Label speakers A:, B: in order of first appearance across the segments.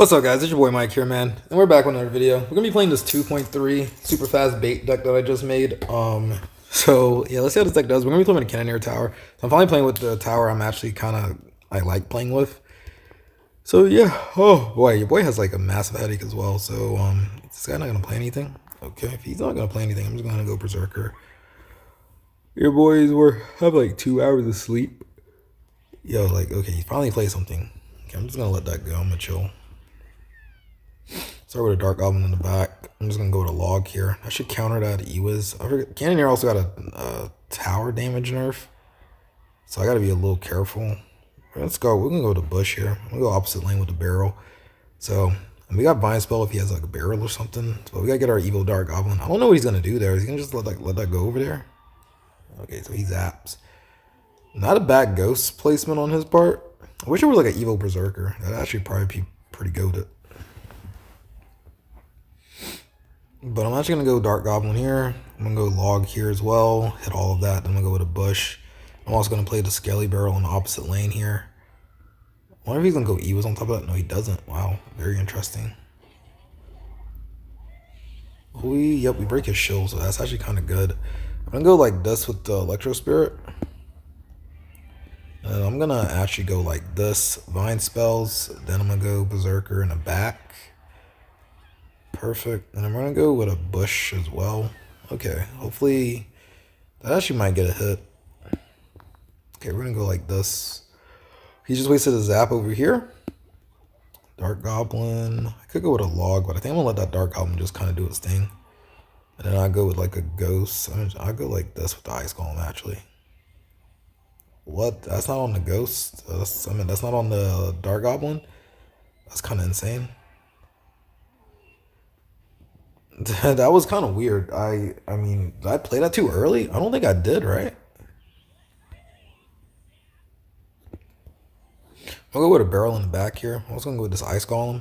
A: What's up, guys? It's your boy Mike here, man, and we're back with another video. We're gonna be playing this 2.3 super fast bait deck that I just made. So yeah, let's see how this deck does. We're gonna be playing with a Cannoneer tower. So I'm finally playing with the tower I like playing with. So yeah, oh boy, your boy has like a massive headache as well. So is this guy not gonna play anything? Okay, if he's not gonna play anything, I'm just gonna go berserker. Your boys have like 2 hours of sleep. Yo, like okay, he finally played something. Okay, I'm just gonna let that go. I'm gonna chill. Start with a Dark Goblin in the back. I'm just going to go with a log here. I should counter that Ewiz. I forget, Cannoneer also got a tower damage nerf. So I got to be a little careful. Let's go. We're going to go to bush here. I'm going to go opposite lane with the barrel. So we got Vine Spell if he has like a barrel or something. But we got to get our evil Dark Goblin. I don't know what he's going to do there. Is he going to just let that go over there? Okay, so he zaps. Not a bad ghost placement on his part. I wish it were like an evil berserker. That'd actually probably be pretty goated. But I'm actually going to go Dark Goblin here. I'm going to go Log here as well. Hit all of that. Then I'm going to go with a Bush. I'm also going to play the Skelly Barrel in the opposite lane here. I wonder if he's going to go Ewiz on top of that. No, he doesn't. Wow. Very interesting. We break his shield, so that's actually kind of good. I'm going to go like this with the Electro Spirit. And I'm going to actually go like this. Vine Spells. Then I'm going to go Berserker in the back. Perfect. And I'm going to go with a bush as well. Okay. Hopefully that actually might get a hit. Okay, we're going to go like this. He just wasted a zap over here. Dark Goblin. I could go with a log, but I think I'm going to let that Dark Goblin just kind of do its thing. And then I'll go with like a ghost. I'll go like this with the Ice Golem actually. What? That's not on the ghost. That's not on the Dark Goblin. That's kind of insane. That was kind of weird. I mean, did I play that too early? I don't think I did, right? I'll go with a barrel in the back here. I was going to go with this Ice Golem.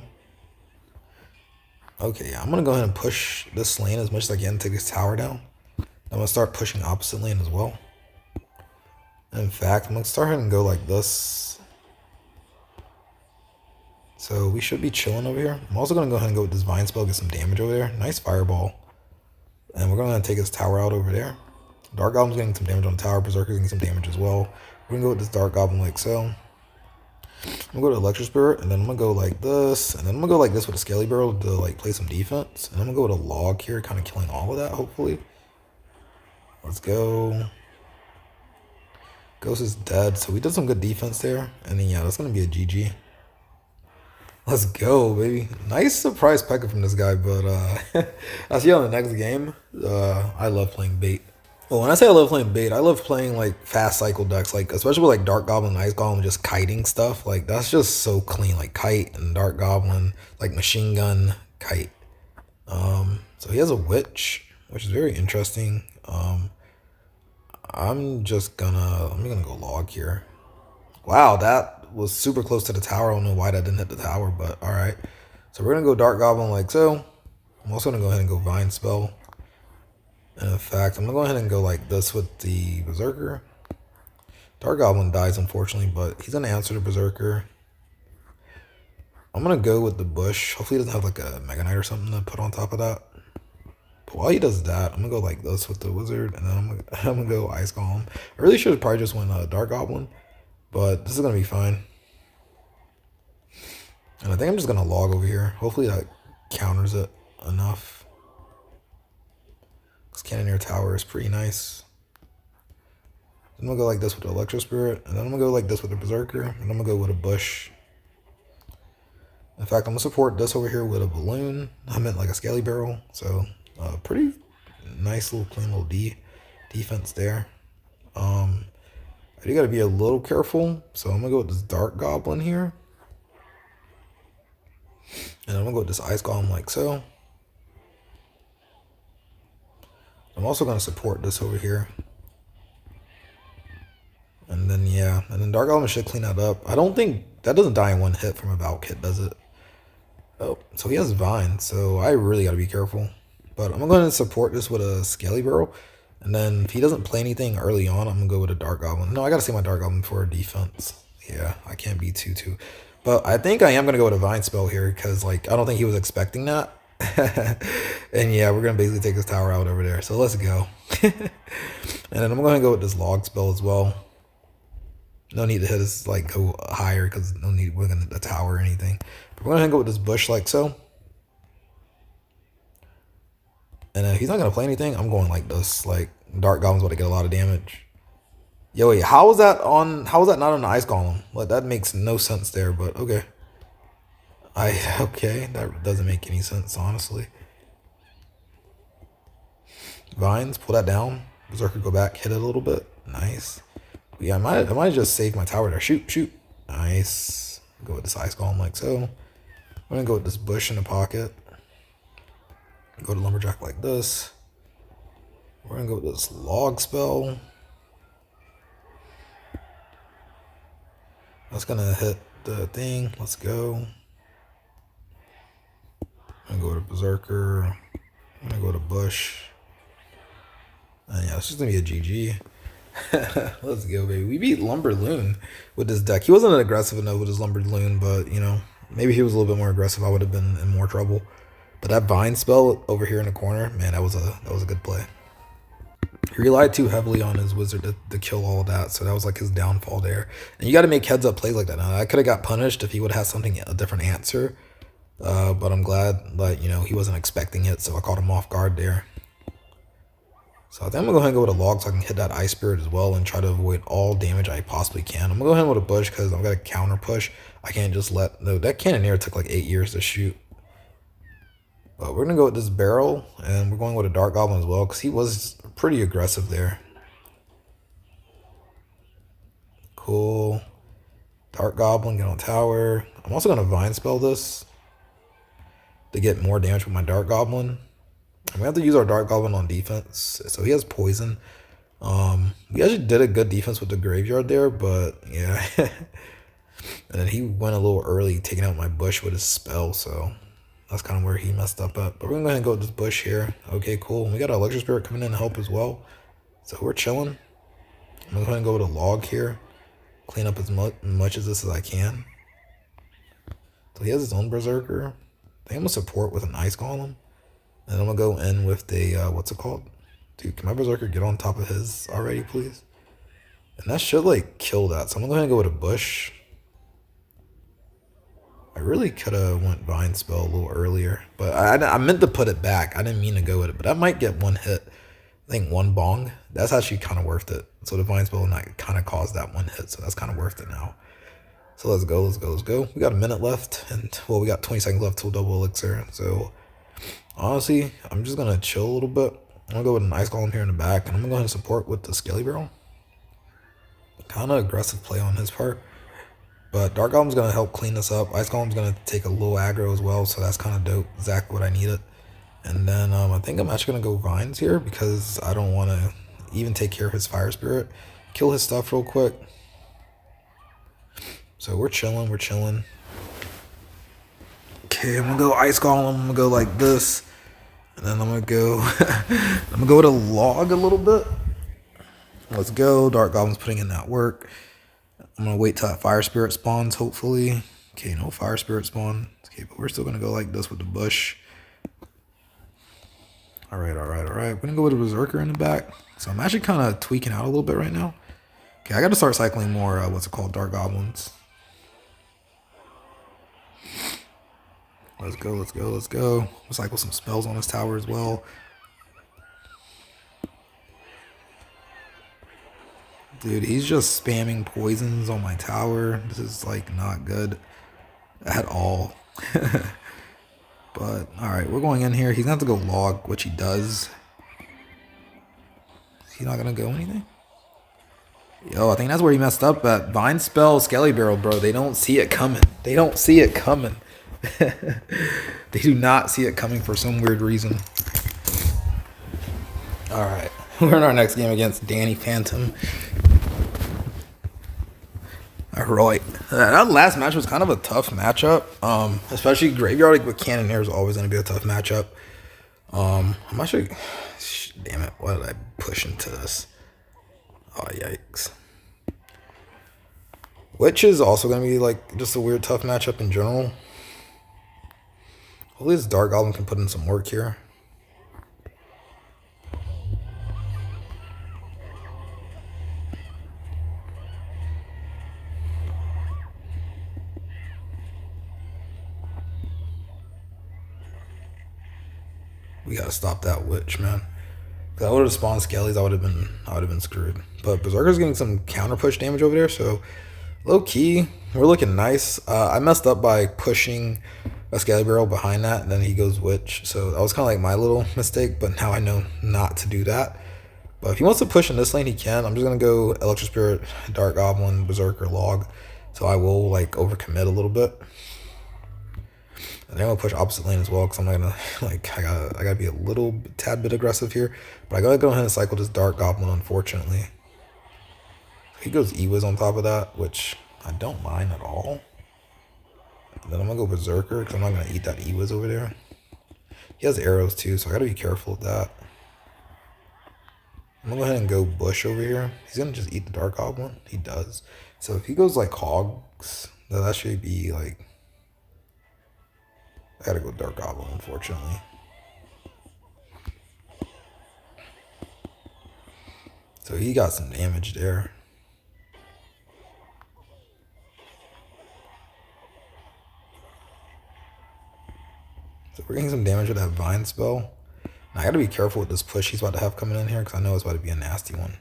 A: Okay, yeah, I'm going to go ahead and push this lane as much as I can to take this tower down. I'm going to start pushing opposite lane as well. In fact, I'm going to start ahead and go like this. So we should be chilling over here. I'm also going to go ahead and go with this Vine Spell, get some damage over there. Nice Fireball. And we're going to take his tower out over there. Dark Goblin's getting some damage on the tower. Berserker's getting some damage as well. We're going to go with this Dark Goblin like so. I'm going to go to Electro Spirit, and then I'm going to go like this. And then I'm going to go like this with a Skelly Barrel to like play some defense. And I'm going to go with a log here, kind of killing all of that, hopefully. Let's go. Ghost is dead, so we did some good defense there. And then, yeah, that's going to be a GG. Let's go, baby. Nice surprise Pekka from this guy, but I'll see you on the next game. I love playing bait. Well, when I say I love playing bait, I love playing like fast cycle decks, like especially with like Dark Goblin and Ice Golem just kiting stuff. Like that's just so clean, like kite and Dark Goblin, like machine gun, kite. So he has a witch, which is very interesting. I'm gonna go log here. Wow, that was super close to the tower. I don't know why that didn't hit the tower, but all right. So we're going to go Dark Goblin like so. I'm also going to go ahead and go Vine Spell. And in fact, I'm going to go ahead and go like this with the Berserker. Dark Goblin dies, unfortunately, but he's going to answer the Berserker. I'm going to go with the Bush. Hopefully he doesn't have like a Megaknight or something to put on top of that. But while he does that, I'm going to go like this with the Wizard. And then I'm going to go Ice Golem. I really should have probably just went Dark Goblin. But this is going to be fine. And I think I'm just going to log over here. Hopefully that counters it enough. This Cannoneer tower is pretty nice. I'm going to go like this with the Electro Spirit. And then I'm going to go like this with the Berserker. And I'm going to go with a Bush. In fact, I'm going to support this over here with a Balloon. I meant like a Skelly Barrel. So pretty nice little clean little defense there. You gotta be a little careful. So I'm gonna go with this Dark Goblin here. And I'm gonna go with this Ice Golem like so. I'm also gonna support this over here. And then yeah, and then Dark Goblin should clean that up. I don't think that doesn't die in one hit from a Valk hit, does it? Oh, so he has Vine, so I really gotta be careful. But I'm gonna support this with a Skelly Barrel. And then if he doesn't play anything early on, I'm going to go with a Dark Goblin. No, I got to save my Dark Goblin for defense. Yeah, I can't be too. But I think I am going to go with a Vine Spell here because, like, I don't think he was expecting that. And yeah, we're going to basically take this tower out over there. So let's go. And then I'm going to go with this Log Spell as well. No need to hit us, like, go higher because no need, we're going to the tower or anything. But we're going to go with this Bush like so. And if he's not going to play anything, I'm going like this. Like, Dark Goblin's about to get a lot of damage. Yo, wait, how was that not on the Ice Golem? Like, that makes no sense there, but okay. Okay, that doesn't make any sense, honestly. Vines, pull that down. Berserker, go back, hit it a little bit. Nice. Yeah, I might just save my tower there. Shoot. Nice. Go with this Ice Golem like so. I'm gonna go with this Bush in the pocket. Go to Lumberjack like this. We're gonna go with this Log Spell. That's gonna hit the thing. Let's go. I'm gonna go to Berserker. I'm gonna go to Bush. And yeah, it's just gonna be a GG. Let's go, baby. We beat Loon with this deck. He wasn't aggressive enough with his Loon, but you know, maybe he was a little bit more aggressive. I would have been in more trouble. But that Vine Spell over here in the corner, man, that was a good play. He relied too heavily on his wizard to kill all of that, so that was like his downfall there. And you got to make heads up plays like that. Now, I could have got punished if he would have had something a different answer, but I'm glad that, you know, he wasn't expecting it, so I caught him off guard there. So I think I'm gonna go ahead and go with a Log so I can hit that Ice Spirit as well and try to avoid all damage I possibly can. I'm gonna go ahead with a Bush because I've got a counter push. I can't just let that Cannoneer took like 8 years to shoot. But we're gonna go with this Barrel, and we're going with a Dark Goblin as well because he was pretty aggressive there. Cool. Dark Goblin, get on tower. I'm also gonna Vine Spell this to get more damage with my Dark Goblin. And we have to use our Dark Goblin on defense, so he has poison. We actually did a good defense with the graveyard there, but yeah. And then he went a little early, taking out my Bush with his spell, so that's kind of where he messed up at. But we're going to go ahead and go with this Bush here. Okay, cool. We got our Electro Spirit coming in to help as well. So we're chilling. I'm going to go ahead and go with a Log here. Clean up as much of this as I can. So he has his own Berserker. I think I'm going to support with an Ice Golem. And I'm going to go in with the, what's it called? Dude, can my Berserker get on top of his already, please? And that should, like, kill that. So I'm going to go ahead and go with a Bush. I really could have went Vine Spell a little earlier, but I meant to put it back. I didn't mean to go with it, but I might get one hit. I think one bong. That's actually kind of worth it. So the Vine Spell kind of caused that one hit, so that's kind of worth it now. So let's go. We got a minute left, and well, we got 20 seconds left till double elixir. So honestly, I'm just gonna chill a little bit. I'm gonna go with an Ice Golem here in the back, and I'm gonna go ahead and support with the Skelly Barrel. Kind of aggressive play on his part. But Dark Goblin's going to help clean this up. Ice Golem's going to take a little aggro as well, so that's kind of dope. Exactly what I needed. And then I think I'm actually going to go Vines here because I don't want to even take care of his Fire Spirit. Kill his stuff real quick. So we're chilling. Okay, I'm going to go Ice Golem. I'm going to go like this. And then I'm going to go I'm going to go with a Log a little bit. Let's go. Dark Goblin's putting in that work. I'm going to wait till that Fire Spirit spawns, hopefully. Okay, no Fire Spirit spawn. Okay, but we're still going to go like this with the Bush. All right. We're going to go with a Berserker in the back. So I'm actually kind of tweaking out a little bit right now. Okay, I got to start cycling more, Dark Goblins. Let's go. We'll cycle some spells on this tower as well. Dude, he's just spamming poisons on my tower. This is, like, not good at all. But, alright, we're going in here. He's going to have to go Log, which he does. Is he not going to go anything? Yo, I think that's where he messed up at. Vine Spell, Skelly Barrel, bro. They don't see it coming. They do not see it coming for some weird reason. Alright, we're in our next game against Danny Phantom. Alright, that last match was kind of a tough matchup. Especially Graveyard with Cannoneer is always going to be a tough matchup. I'm actually... Damn it, why did I push into this? Oh, yikes. Which is also going to be like just a weird tough matchup in general. Hopefully this Dark Goblin can put in some work here. We gotta stop that witch, man. Cause I would have spawned skellies, I would have been screwed. But Berserker's getting some counter push damage over there, so low key, we're looking nice. I messed up by pushing a skelly barrel behind that, and then he goes witch. So that was kind of like my little mistake, but now I know not to do that. But if he wants to push in this lane, he can. I'm just gonna go Electro Spirit, Dark Goblin, Berserker, Log. So I will like overcommit a little bit. And I'm gonna push opposite lane as well, because I'm not gonna like I gotta be a little tad bit aggressive here. But I gotta go ahead and cycle this Dark Goblin, unfortunately. He goes E-Wiz on top of that, which I don't mind at all. And then I'm gonna go Berserker, because I'm not gonna eat that E-Wiz over there. He has arrows too, so I gotta be careful with that. I'm gonna go ahead and go Bush over here. He's gonna just eat the Dark Goblin. He does. So if he goes like Hogs, then that should be like, I gotta go Dark Goblin, unfortunately. So he got some damage there. So we're getting some damage with that Vine spell. Now I gotta be careful with this push he's about to have coming in here, because I know it's about to be a nasty one.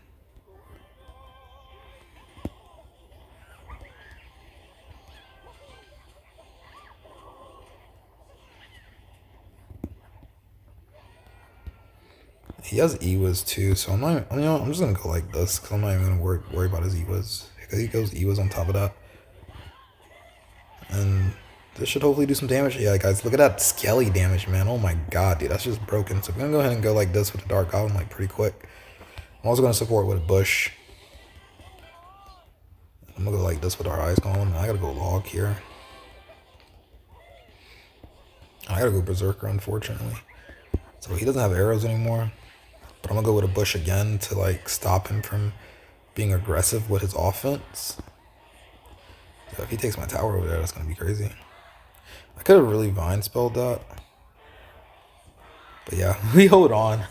A: He has E-Wiz too, so I'm just gonna go like this, because I'm not even gonna worry about his E-Wiz, because he goes E-Wiz on top of that. And this should hopefully do some damage. Yeah, guys, look at that skelly damage, man. Oh my god, dude, that's just broken. So we're gonna go ahead and go like this with the Dark Goblin, like pretty quick. I'm also gonna support with a Bush. I'm gonna go like this with our Ice Golem. I gotta go Log here. I gotta go Berserker, unfortunately. So he doesn't have arrows anymore. But I'm gonna go with a Bush again to like stop him from being aggressive with his offense. Yeah, if he takes my tower over there, that's gonna be crazy. I could have really Vine spelled that. But yeah, we hold on.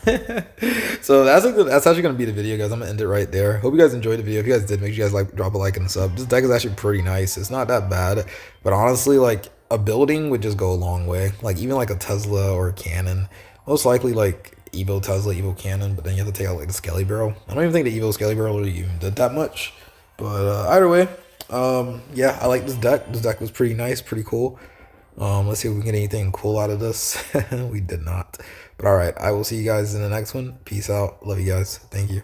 A: So that's actually gonna be the video, guys. I'm gonna end it right there. Hope you guys enjoyed the video. If you guys did, make sure you guys like, drop a like and a sub. This deck is actually pretty nice. It's not that bad, but honestly, like a building would just go a long way. Like even like a Tesla or a cannon, most likely like Evo Tesla, Evo cannon. But then you have to take out like the Skelly Barrel. I don't even think the Evo Skelly Barrel really even did that much. But either way, yeah, I like this deck. This deck was pretty nice, pretty cool. Let's see if we can get anything cool out of this. We did not. But all right, I will see you guys in the next one. Peace out. Love you guys. Thank you.